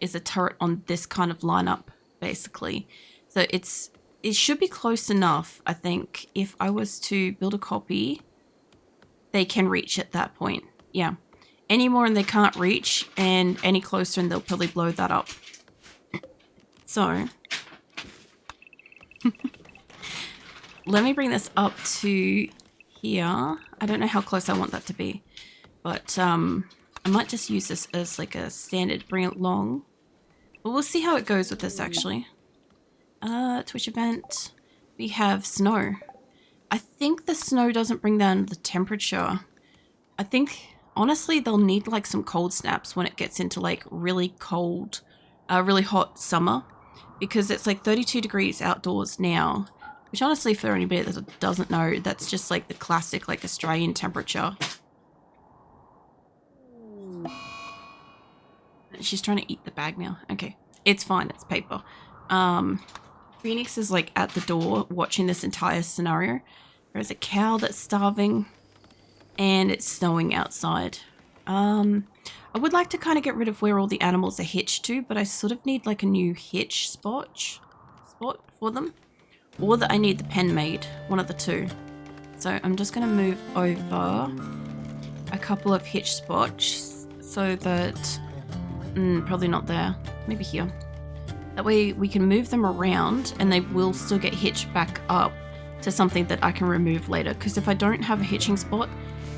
is a turret on this kind of lineup, basically. So it should be close enough, I think. If I was to build a copy, they can reach at that point. Yeah. Any more and they can't reach, and any closer and they'll probably blow that up. So let me bring this up to here. I don't know how close I want that to be, but I might just use this as like a standard, bring it long. But we'll see how it goes with this actually. Twitch event. We have snow. I think the snow doesn't bring down the temperature. I think honestly they'll need like some cold snaps when it gets into like really cold, really hot summer, because it's like 32 degrees outdoors now, which honestly for anybody that doesn't know, that's just like the classic like Australian temperature. She's trying to eat the bag now. Okay, it's fine, it's paper. Phoenix is like at the door watching this entire scenario. There's a cow that's starving and it's snowing outside. I would like to kind of get rid of where all the animals are hitched to, but I sort of need like a new hitch spot for them, or that I need the pen made, one of the two. So I'm just going to move over a couple of hitch spots so that probably not there, maybe here. That way we can move them around and they will still get hitched back up to something that I can remove later. Because if I don't have a hitching spot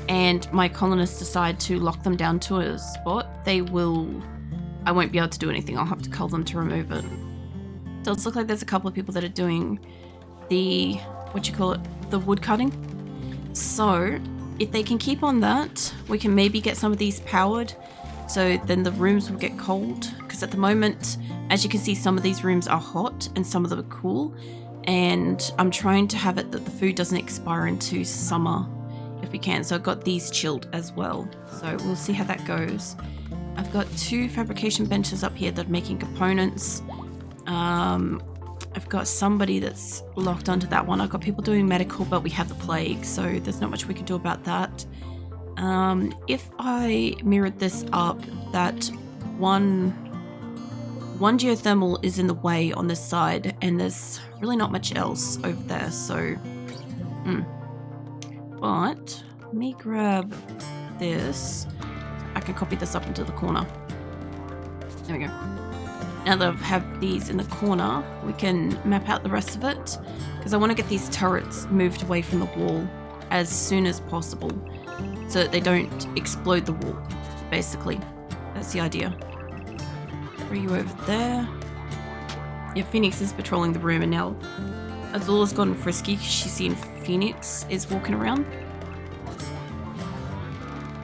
and my colonists decide to lock them down to a spot, I won't be able to do anything. I'll have to call them to remove it. So it's look like there's a couple of people that are doing the, the wood cutting. So if they can keep on that, we can maybe get some of these powered. So then the rooms will get cold, because at the moment, as you can see, some of these rooms are hot and some of them are cool. And I'm trying to have it that the food doesn't expire into summer if we can. So I've got these chilled as well. So we'll see how that goes. I've got 2 fabrication benches up here that are making components. I've got somebody that's locked onto that one. I've got people doing medical, but we have the plague, so there's not much we can do about that. If I mirrored this up, that one geothermal is in the way on this side, and there's really not much else over there, so but let me grab this. I can copy this up into the corner. There we go. Now that I have these in the corner, we can map out the rest of it, because I want to get these turrets moved away from the wall as soon as possible so that they don't explode the wall, basically. That's the idea. Are you over there? Yeah, Phoenix is patrolling the room, and now Azula's gotten frisky because she's seen Phoenix is walking around.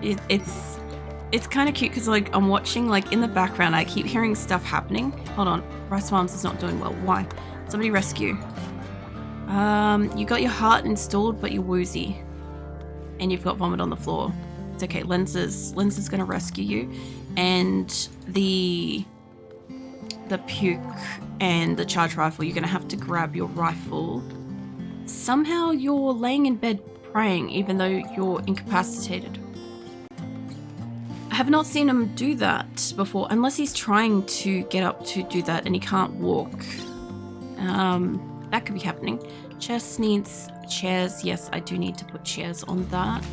It's kind of cute because like I'm watching, like in the background I keep hearing stuff happening. Hold on, Rice Farms is not doing well. Why? Somebody rescue. You got your heart installed but you're woozy. And you've got vomit on the floor. It's okay, Lens is gonna rescue you. And the puke and the charge rifle, you're gonna have to grab your rifle. Somehow you're laying in bed praying even though you're incapacitated. I have not seen him do that before, unless he's trying to get up to do that and he can't walk. That could be happening. Chest needs chairs. Yes, I do need to put chairs on that.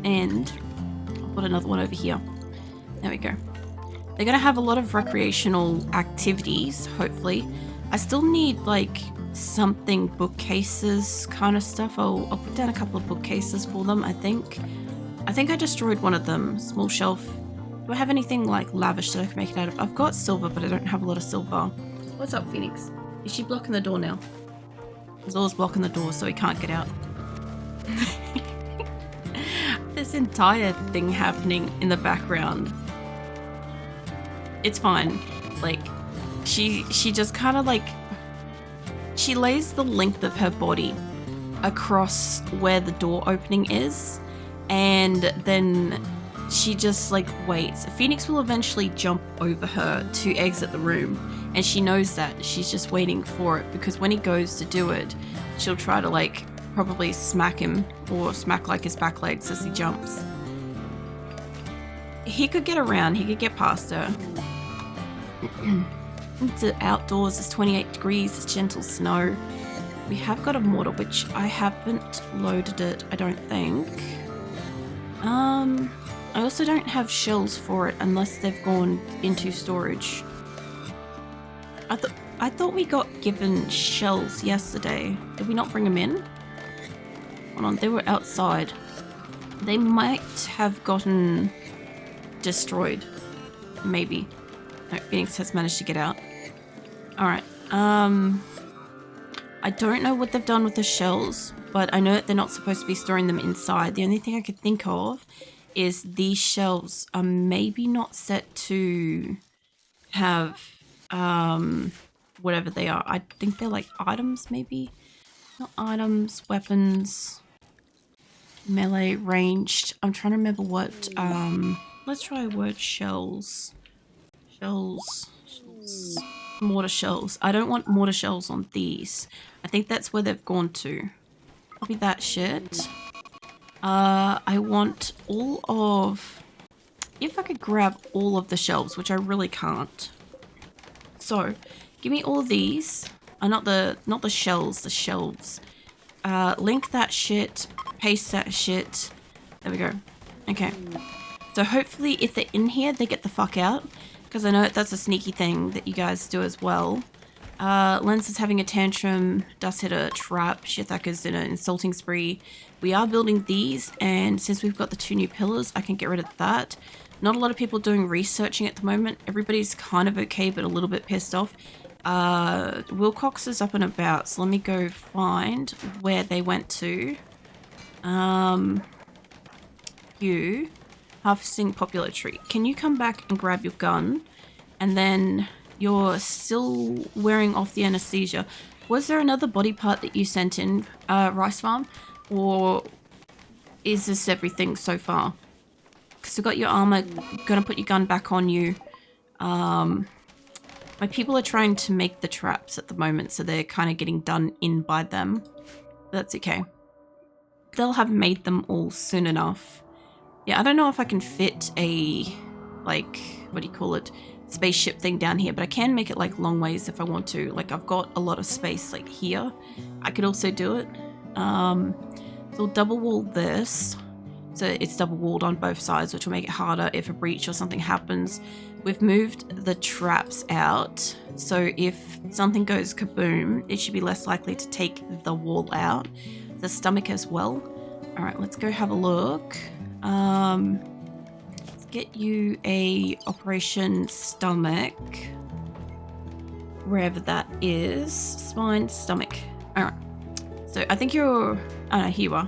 And I'll put another one over here. There we go. They're going to have a lot of recreational activities, hopefully. I still need, like, something bookcases kind of stuff. I'll put down a couple of bookcases for them, I think. I think I destroyed one of them. Small shelf. Do I have anything, like, lavish that I can make it out of? I've got silver, but I don't have a lot of silver. What's up, Phoenix? Is she blocking the door now? Azula's blocking the door so he can't get out. This entire thing happening in the background. It's fine. Like, she just kind of like, she lays the length of her body across where the door opening is, and then she just like waits. Phoenix will eventually jump over her to exit the room, and she knows that. She's just waiting for it, because when he goes to do it, she'll try to like probably smack him or smack like his back legs as he jumps. He could get around, he could get past her. It's outdoors, it's 28 degrees, it's gentle snow. We have got a mortar, which I haven't loaded it, I don't think. I also don't have shells for it unless they've gone into storage. I thought we got given shells yesterday. Did we not bring them in? Hold on, they were outside. They might have gotten destroyed. Maybe. No, Phoenix has managed to get out. Alright, I don't know what they've done with the shells, but I know that they're not supposed to be storing them inside. The only thing I could think of is these shelves are maybe not set to have, whatever they are. I think they're like items, maybe? Not items, weapons, melee, ranged. I'm trying to remember what, let's try a word shells. Shells. Mortar shells. I don't want mortar shells on these. I think that's where they've gone to. Copy that shit. I want all of... If I could grab all of the shelves, which I really can't. So, give me all these. Not the shells, the shelves. Link that shit. Paste that shit. There we go. Okay. So hopefully if they're in here, they get the fuck out. Because I know that's a sneaky thing that you guys do as well. Lens is having a tantrum. Dust hit a trap. Shithaker's in an insulting spree. We are building these, and since we've got the 2 new pillars, I can get rid of that. Not a lot of people doing researching at the moment. Everybody's kind of okay, but a little bit pissed off. Wilcox is up and about, so let me go find where they went to. You. Harvesting popular tree. Can you come back and grab your gun? And then you're still wearing off the anesthesia. Was there another body part that you sent in, Rice Farm? Or is this everything so far? Because you got your armor, gonna put your gun back on you. My people are trying to make the traps at the moment, so they're kind of getting done in by them. That's okay. They'll have made them all soon enough. Yeah, I don't know if I can fit a, like, what do you call it, spaceship thing down here, but I can make it like long ways if I want to. Like, I've got a lot of space like here. I could also do it. So we'll double wall this. So it's double walled on both sides, which will make it harder if a breach or something happens. We've moved the traps out. So if something goes kaboom, it should be less likely to take the wall out. The stomach as well. All right, let's go have a look. Let's get you a Operation Stomach. Wherever that is. Spine, stomach. Alright. So I think you're... Oh no, here you are.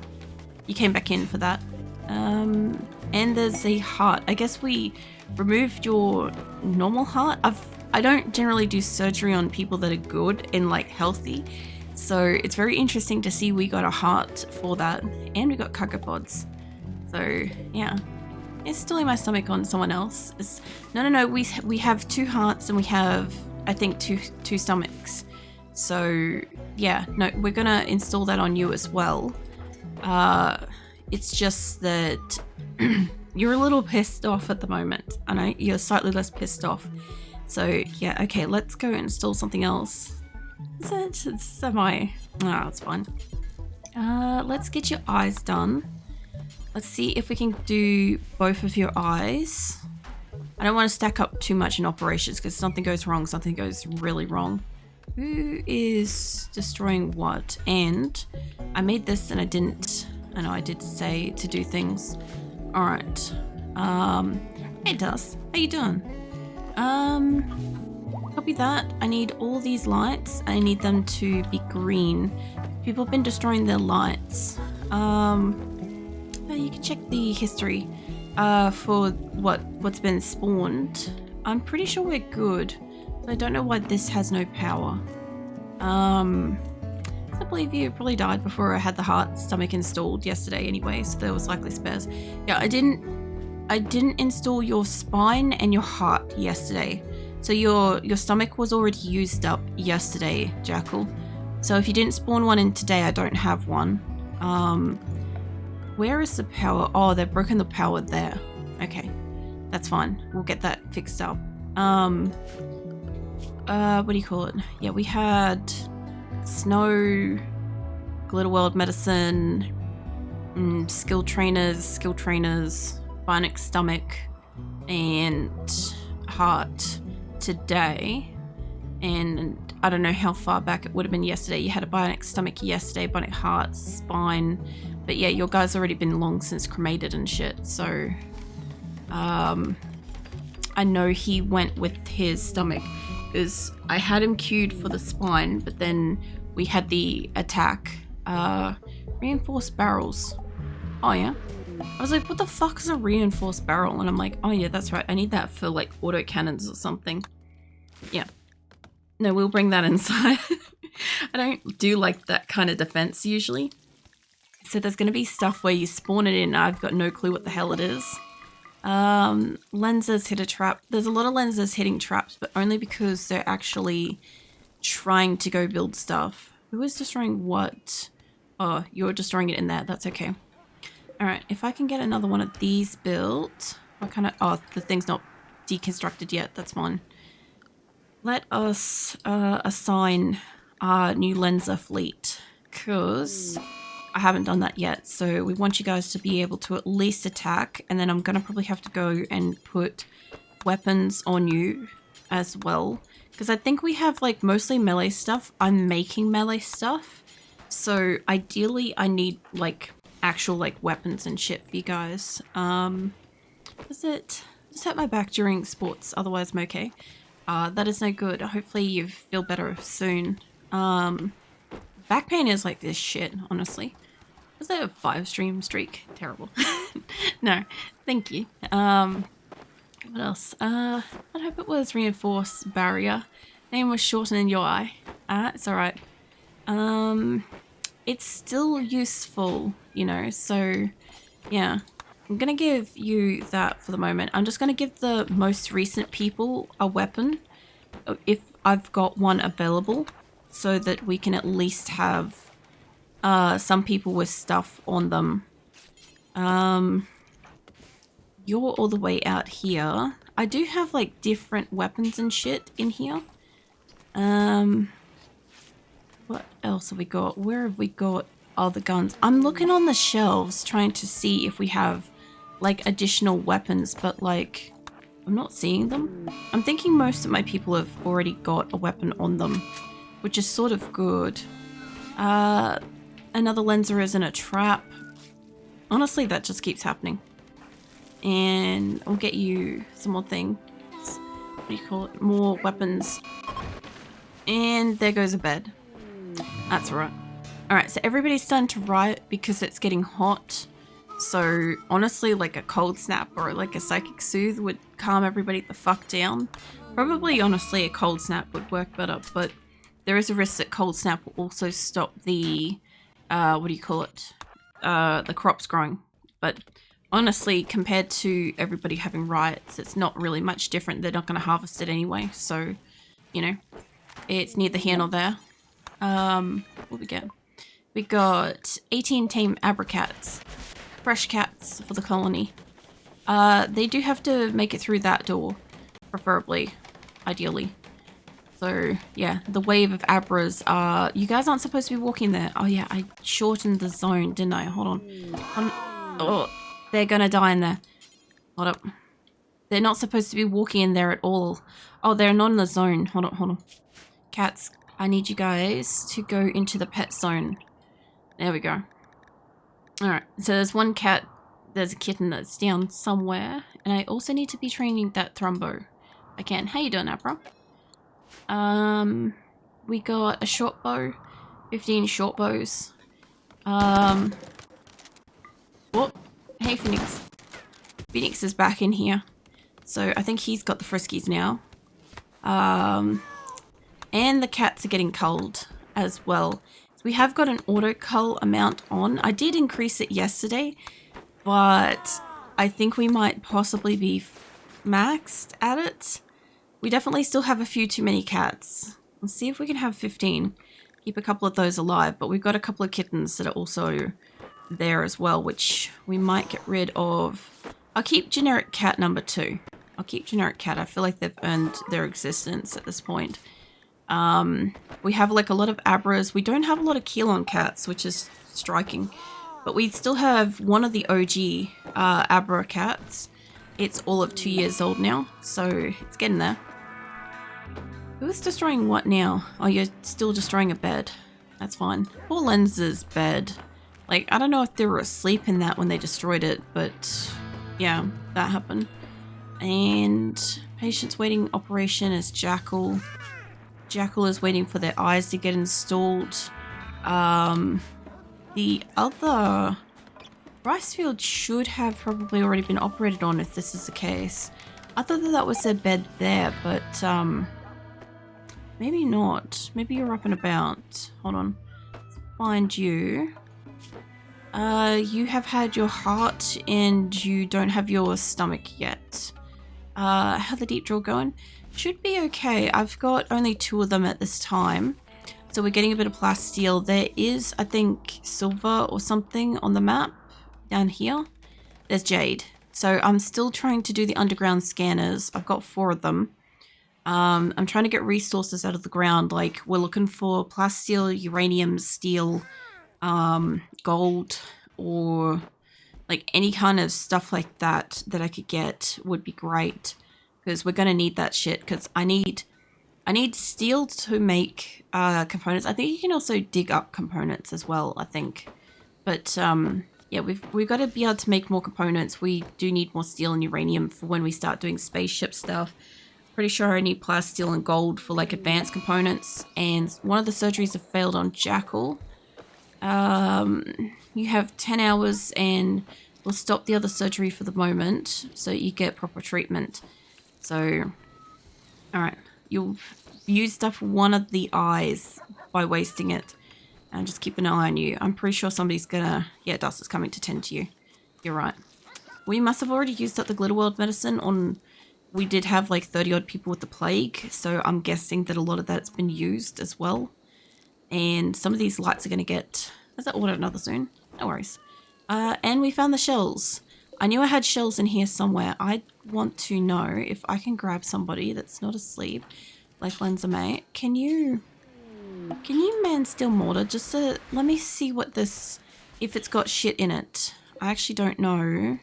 You came back in for that. And there's a heart. I guess we removed your normal heart. I don't generally do surgery on people that are good and like healthy. So it's very interesting to see we got a heart for that. And we got cacopods. So, yeah. It's still in my stomach on someone else. No. We have 2 hearts and we have, I think, two stomachs. So, yeah. No, we're gonna install that on you as well. It's just that you're a little pissed off at the moment. I know you're slightly less pissed off. So, yeah. Okay, let's go install something else. It's semi... Oh, it's fine. Let's get your eyes done. Let's see if we can do both of your eyes. I don't want to stack up too much in operations because something goes wrong, something goes really wrong. Who is destroying what? And I made this and I didn't. I know I did say to do things. Alright. Hey Dust, how you doing? Copy that. I need all these lights. I need them to be green. People have been destroying their lights. You can check the history for what's been spawned. I'm pretty sure we're good. I don't know why this has no power. I believe you probably died before I had the heart stomach installed yesterday anyway, so there was likely spares. Yeah, I didn't install your spine and your heart yesterday. So your stomach was already used up yesterday, Jackal. So if you didn't spawn one in today, I don't have one. Where is the power? Oh, they've broken the power there. Okay, that's fine. We'll get that fixed up. What do you call it? Yeah, we had snow, glitter world medicine, skill trainers, bionic stomach, and heart today. And I don't know how far back it would have been yesterday. You had a bionic stomach yesterday, bionic heart, spine. But yeah, your guy's already been long since cremated and shit. So, I know he went with his stomach because I had him queued for the spine, but then we had the attack. Reinforced barrels. Oh yeah. I was like, what the fuck is a reinforced barrel? And I'm like, oh yeah, that's right. I need that for like auto cannons or something. Yeah. No, we'll bring that inside. I don't do like that kind of defense usually. So there's going to be stuff where you spawn it in. I've got no clue what the hell it is. Lenses hit a trap. There's a lot of lenses hitting traps, but only because they're actually trying to go build stuff. Who is destroying what? Oh, you're destroying it in there. That's okay. Alright, if I can get another one of these built. What kind of... Oh, the thing's not deconstructed yet. That's fine. Let us assign our new lenser fleet. Because I haven't done that yet. So we want you guys to be able to at least attack. And then I'm going to probably have to go and put weapons on you as well. Because I think we have like mostly melee stuff. I'm making melee stuff. So ideally I need like actual like weapons and shit for you guys. Does it hurt my back during sports? Otherwise I'm okay. That is no good. Hopefully you feel better soon. Back pain is like this shit, honestly. Was that a 5-stream streak? Terrible. No, thank you. What else? I hope it was reinforced barrier. Name was shortened in your eye. It's alright. It's still useful, you know, so yeah. I'm gonna give you that for the moment. I'm just gonna give the most recent people a weapon if I've got one available so that we can at least have some people with stuff on them. You're all the way out here. I do have like different weapons and shit in here. What else have we got? Where have we got other guns? I'm looking on the shelves trying to see if we have like additional weapons, but like I'm not seeing them. I'm thinking most of my people have already got a weapon on them, which is sort of good. Another lenser is in a trap. Honestly, that just keeps happening. And I'll get you some more things. What do you call it? More weapons. And there goes a bed. That's alright. Alright, so everybody's starting to riot because it's getting hot. So honestly, like a cold snap or like a psychic soothe would calm everybody the fuck down. Probably, honestly, a cold snap would work better, but there is a risk that cold snap will also stop the, what do you call it? The crops growing. But honestly, compared to everybody having riots, it's not really much different. They're not going to harvest it anyway, so, you know, it's neither here nor there. What we get? We got 18 tame abracats. Fresh cats for the colony. They do have to make it through that door, preferably, ideally. So, yeah, the wave of abras are... You guys aren't supposed to be walking there. Oh, yeah, I shortened the zone, didn't I? Hold on. Oh, they're gonna die in there. Hold up. They're not supposed to be walking in there at all. Oh, they're not in the zone. Hold on. Cats, I need you guys to go into the pet zone. There we go. Alright, so there's one cat, there's a kitten that's down somewhere, and I also need to be training that Thrumbo. I can. How you doing, Apra? We got a short bow, 15 short bows. What? Hey, Phoenix. Phoenix is back in here. So I think he's got the friskies now. And the cats are getting culled as well. We have got an auto cull amount on. I did increase it yesterday, but I think we might possibly be maxed at it. We definitely still have a few too many cats. Let's see if we can have 15. Keep a couple of those alive, but we've got a couple of kittens that are also there as well, which we might get rid of. I'll keep generic cat number 2. I'll keep generic cat. I feel like they've earned their existence at this point. We have like a lot of Abras. We don't have a lot of Keelon cats, which is striking. But we still have one of the OG Abra cats. It's all of 2 years old now, so it's getting there. Who's destroying what now? Oh, you're still destroying a bed. That's fine. Poor Lens's bed. Like, I don't know if they were asleep in that when they destroyed it, but yeah, that happened. And patient's waiting operation is Jackal. Jackal is waiting for their eyes to get installed. The other rice field should have probably already been operated on if this is the case. I thought that was their bed there, but maybe not. Maybe you're up and about. Hold on. Let's find you. You have had your heart and you don't have your stomach yet. How the deep draw going? Should be okay. I've got only 2 of them at this time. So we're getting a bit of plasteel. There is, I think, silver or something on the map down here. There's jade. So I'm still trying to do the underground scanners. I've got 4 of them. I'm trying to get resources out of the ground. Like, we're looking for plasteel, uranium, steel, gold, or like any kind of stuff like that that I could get would be great. Because we're going to need that shit. Because I need steel to make components. I think you can also dig up components as well, I think. But yeah, we've got to be able to make more components. We do need more steel and uranium for when we start doing spaceship stuff. Pretty sure I need plasteel and gold for like advanced components. And one of the surgeries have failed on Jackal. You have 10 hours and we'll stop the other surgery for the moment so you get proper treatment. So, alright. You'll used up one of the eyes by wasting it. And just keep an eye on you. I'm pretty sure somebody's gonna... Yeah, Dust is coming to tend to you. You're right. We must have already used up the Glitter World medicine on... We did have like 30 odd people with the plague. So I'm guessing that a lot of that's been used as well. And some of these lights are gonna get... Is that order another soon? No worries. And we found the shells. I knew I had shells in here somewhere. I want to know if I can grab somebody that's not asleep, like Lenzame. Can you man steal mortar? Just to, let me see what this, if it's got shit in it. I actually don't know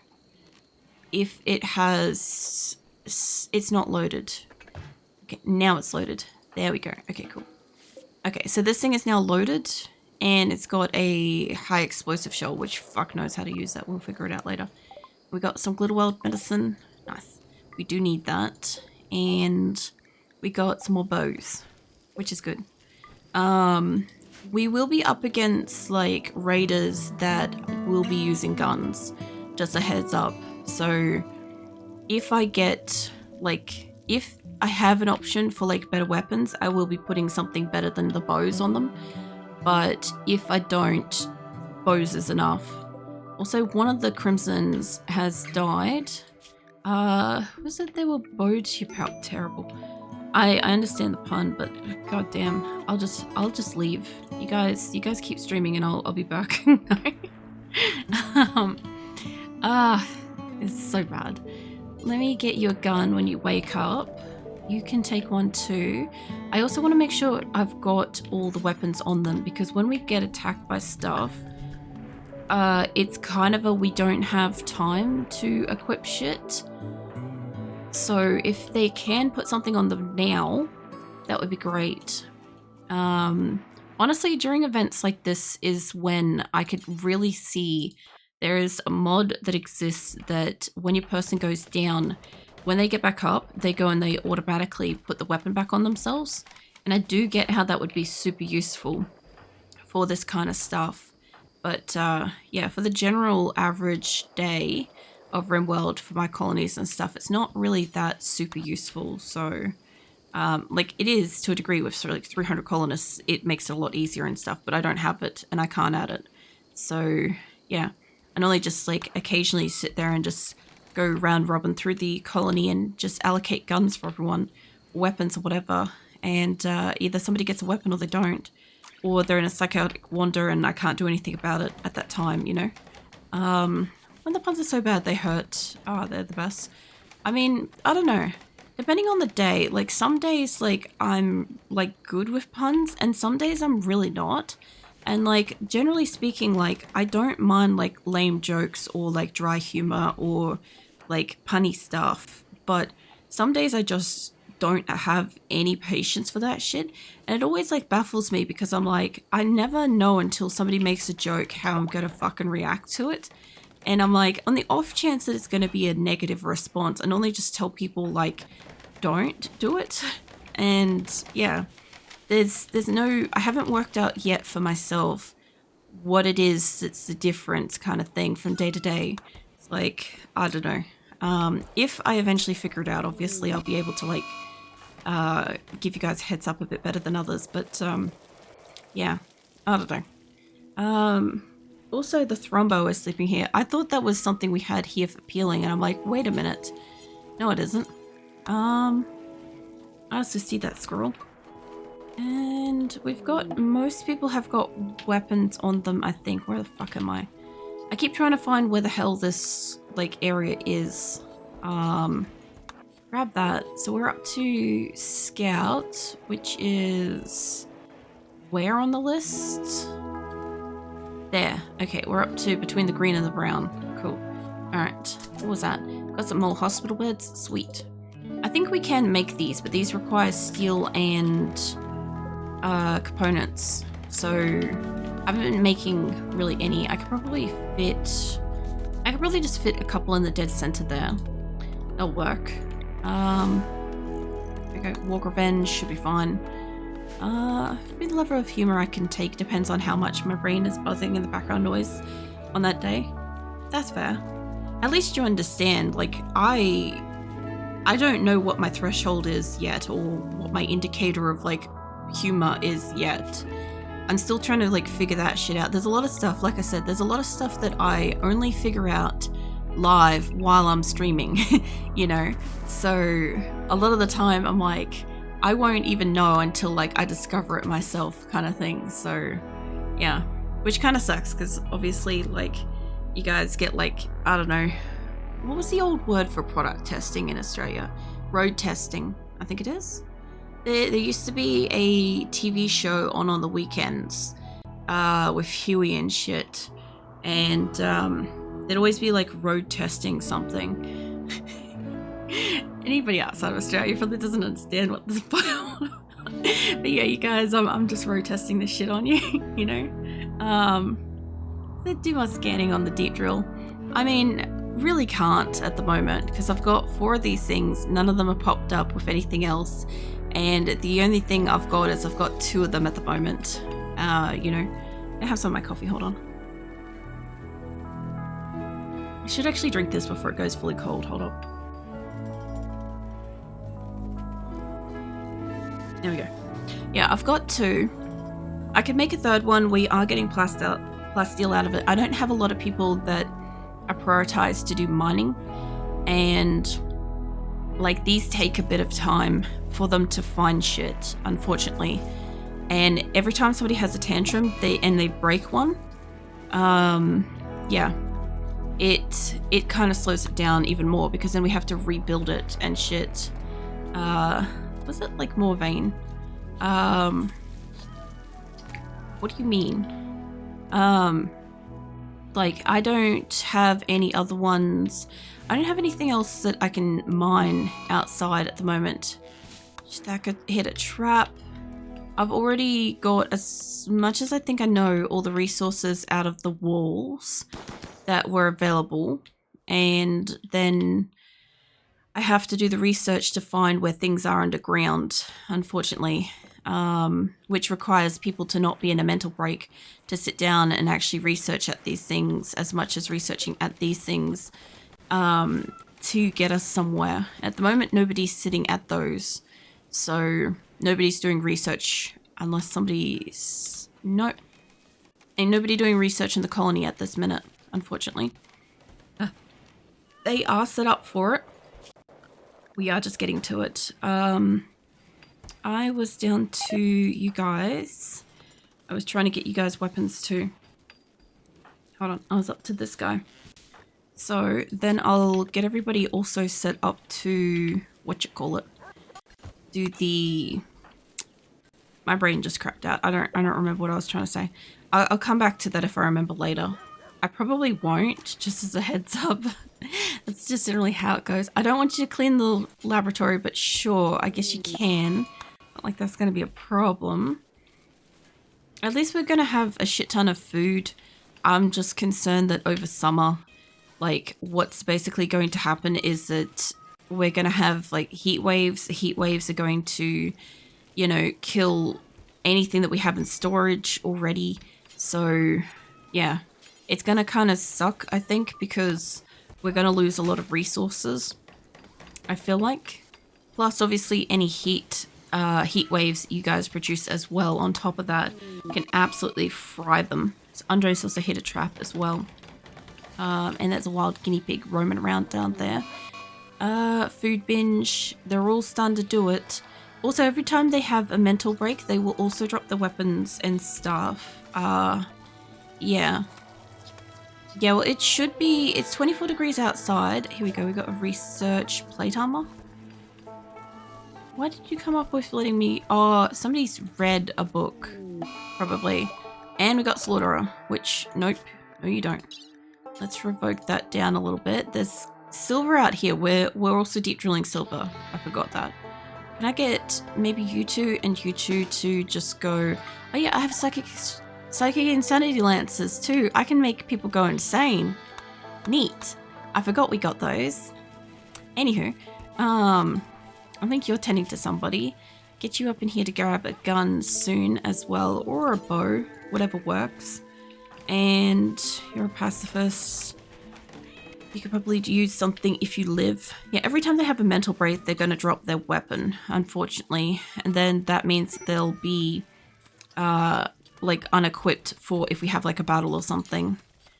if it has, it's not loaded. Okay, now it's loaded. There we go. Okay, cool. Okay, so this thing is now loaded. And it's got a high explosive shell, which fuck knows how to use that. We'll figure it out later. We got some Glitter World medicine. Nice. We do need that. And we got some more bows, which is good. We will be up against like raiders that will be using guns. Just a heads up. So if I get like, if I have an option for like better weapons, I will be putting something better than the bows on them. But if I don't, bows is enough. Also, one of the Crimsons has died. Was it they were bowed? You're terrible. I understand the pun, but goddamn, I'll just leave. You guys keep streaming and I'll be back. It's so bad. Let me get you a gun when you wake up. You can take one too. I also want to make sure I've got all the weapons on them because when we get attacked by stuff, it's kind of a we don't have time to equip shit. So if they can put something on them now, that would be great. Honestly, during events like this is when I could really see there is a mod that exists that when your person goes down, when they get back up, they go and they automatically put the weapon back on themselves. And I do get how that would be super useful for this kind of stuff. But yeah, for the general average day of RimWorld for my colonies and stuff, it's not really that super useful. So like it is to a degree with sort of like 300 colonists, it makes it a lot easier and stuff, but I don't have it and I can't add it. So yeah, I only just like occasionally sit there and just go round robin through the colony and just allocate guns for everyone, weapons or whatever, and either somebody gets a weapon or they don't, or they're in a psychotic wander and I can't do anything about it at that time, you know. When the puns are so bad they hurt. Oh, they're the best. I mean, I don't know. Depending on the day, like some days like I'm like good with puns and some days I'm really not. And like generally speaking, like I don't mind like lame jokes or like dry humor or like punny stuff, but some days I just don't have any patience for that shit. And it always like baffles me because I'm like, I never know until somebody makes a joke how I'm gonna fucking react to it. And I'm like, on the off chance that it's going to be a negative response, I normally just tell people like, don't do it. And yeah, there's no, I haven't worked out yet for myself what it is that's the difference kind of thing from day to day. It's like, I don't know. If I eventually figure it out, obviously I'll be able to like give you guys a heads up a bit better than others. But yeah, I don't know. Also, the Thrombo is sleeping here. I thought that was something we had here for peeling, and I'm like, wait a minute. No, it isn't. I also see that squirrel. And we've got, most people have got weapons on them, I think. Where the fuck am I? I keep trying to find where the hell this, like, area is. Grab that. So we're up to Scout, which is where on the list? There. Okay, we're up to between the green and the brown. Cool. Alright. What was that? Got some more hospital beds? Sweet. I think we can make these, but these require steel and components. So I haven't been making really any. I could probably just fit a couple in the dead center there. That'll work. Okay, Walk Revenge should be fine. With the level of humor I can take depends on how much my brain is buzzing in the background noise on that day. That's fair. At least you understand, like, I don't know what my threshold is yet or what my indicator of, like, humor is yet. I'm still trying to, like, figure that shit out. There's a lot of stuff, like I said, there's a lot of stuff that I only figure out live while I'm streaming, you know? So a lot of the time I'm like, I won't even know until like I discover it myself kind of thing. So yeah, which kind of sucks because obviously like you guys get like, I don't know, what was the old word for product testing in Australia? Road testing, I think it is. There used to be a TV show on the weekends with Huey and shit. And there'd always be like road testing something. Anybody outside of Australia probably doesn't understand what this is about. But yeah, you guys, I'm just road testing this shit on you, you know. So do my scanning on the deep drill. I mean, really can't at the moment because I've got 4 of these things. None of them are popped up with anything else. And the only thing I've got is I've got 2 of them at the moment. You know, I have some of my coffee, hold on. I should actually drink this before it goes fully cold, hold up. There we go. Yeah, I've got 2. I could make a 3rd one. We are getting plasteel out of it. I don't have a lot of people that are prioritized to do mining. And like these take a bit of time for them to find shit, unfortunately. And every time somebody has a tantrum they break one, yeah, it kind of slows it down even more because then we have to rebuild it and shit. Was it like more vein? What do you mean? Like I don't have any other ones. I don't have anything else that I can mine outside at the moment. That could hit a trap. I've already got, as much as I think I know, all the resources out of the walls that were available. And then I have to do the research to find where things are underground, unfortunately, which requires people to not be in a mental break to sit down and actually research at these things as much as researching at these things to get us somewhere. At the moment, nobody's sitting at those, so nobody's doing research unless somebody's... No. Ain't nobody doing research in the colony at this minute, unfortunately. They are set up for it. We are just getting to it. I was down to you guys. I was trying to get you guys weapons too. Hold on, I was up to this guy. So then I'll get everybody also set up to, do the, my brain just crapped out. I don't remember what I was trying to say. I'll come back to that if I remember later. I probably won't, just as a heads up. That's just generally how it goes. I don't want you to clean the laboratory, but sure, I guess you can. Not like that's going to be a problem. At least we're going to have a shit ton of food. I'm just concerned that over summer, like, what's basically going to happen is that we're going to have, like, heat waves. The heat waves are going to, you know, kill anything that we have in storage already. So, yeah. It's going to kind of suck, I think, because we're going to lose a lot of resources, I feel like. Plus, obviously, any heat waves you guys produce as well on top of that can absolutely fry them. So Andres also hit a trap as well. And there's a wild guinea pig roaming around down there. Food binge, they're all starting to do it. Also, every time they have a mental break, they will also drop the weapons and stuff. Yeah. Yeah, well, it should be... It's 24 degrees outside. Here we go. We got a research plate armor. Why did you come up with letting me... Oh, somebody's read a book. Probably. And we got Slaughterer, which... Nope. No, you don't. Let's revoke that down a little bit. There's silver out here. We're also deep drilling silver. I forgot that. Can I get maybe you two and you two to just go... Oh yeah, I have psychic insanity lances too. I can make people go insane. Neat. I forgot we got those. Anywho, I think you're tending to somebody. Get you up in here to grab a gun soon as well, or a bow, whatever works. And you're a pacifist. You could probably use something if you live. Yeah, every time they have a mental break, they're going to drop their weapon, unfortunately. And then that means they'll be, like, unequipped for if we have, like, a battle or something.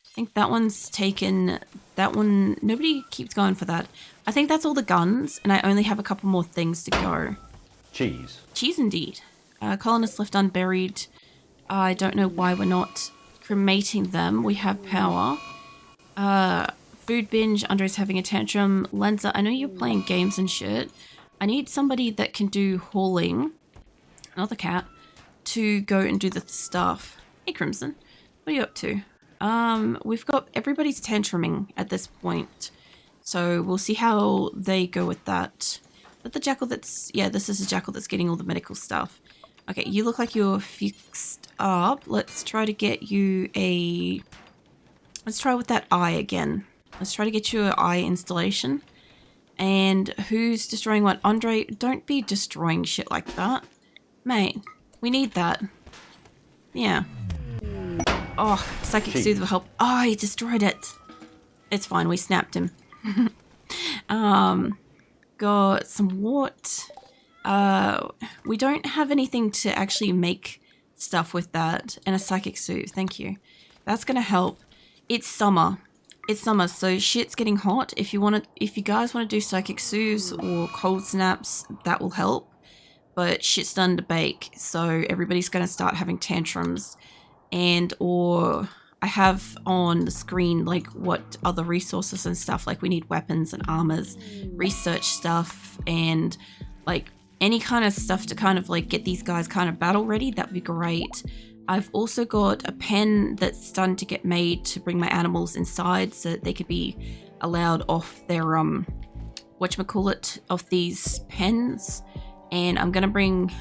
I think that one's taken... That one... Nobody keeps going for that. I think that's all the guns, and I only have a couple more things to go. Cheese. Cheese, indeed. Colonists left unburied. I don't know why we're not cremating them. We have power. Food binge. Andre's having a tantrum. Lenza, I know you're playing games and shit. I need somebody that can do hauling. Another cat. To go and do the stuff. Hey, Crimson. What are you up to? We've got everybody's tantruming at this point. So we'll see how they go with that. But the jackal that's... Yeah, this is a jackal that's getting all the medical stuff. Okay, you look like you're fixed up. Let's try to get you a... Let's try with that eye again. Let's try to get you an eye installation. And who's destroying what? Andre, don't be destroying shit like that. Mate, we need that. Yeah. Oh, Psychic Soothe will help. Oh, he destroyed it. It's fine, we snapped him. Got some wart. We don't have anything to actually make stuff with that. And a Psychic Soothe, thank you. That's gonna help. It's summer. It's summer, so shit's getting hot. If you guys want to do Psychic Soothes or cold snaps, that will help. But shit's done to bake, so everybody's gonna start having tantrums. Or I have on the screen like what other resources and stuff, like we need weapons and armors, research stuff, and like any kind of stuff to kind of like get these guys kind of battle ready. That'd be great. I've also got a pen that's starting to get made to bring my animals inside so that they could be allowed off their whatchamacallit, off these pens. And I'm gonna bring,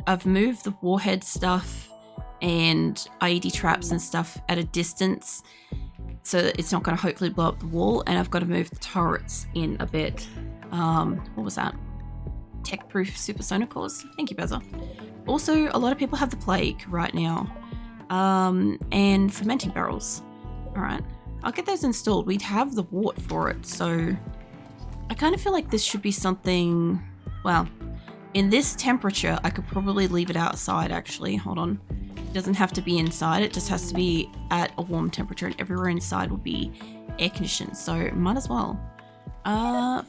I've moved the warhead stuff and IED traps and stuff at a distance so that it's not going to hopefully blow up the wall. And I've got to move the turrets in a bit. What was that? Tech-proof supersonic cores. Thank you, Beza. Also, a lot of people have the plague right now. And fermenting barrels. Alright, I'll get those installed. We'd have the wart for it, so I kind of feel like this should be something, well, in this temperature, I could probably leave it outside, actually. Hold on. It doesn't have to be inside, it just has to be at a warm temperature, and everywhere inside will be air conditioned, so might as well.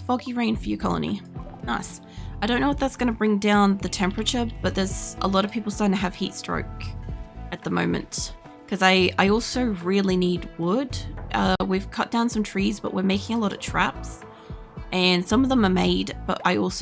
Foggy rain for your colony. Nice. I don't know if that's going to bring down the temperature, but there's a lot of people starting to have heat stroke at the moment. Because I also really need wood, we've cut down some trees, but we're making a lot of traps. And some of them are made, but I also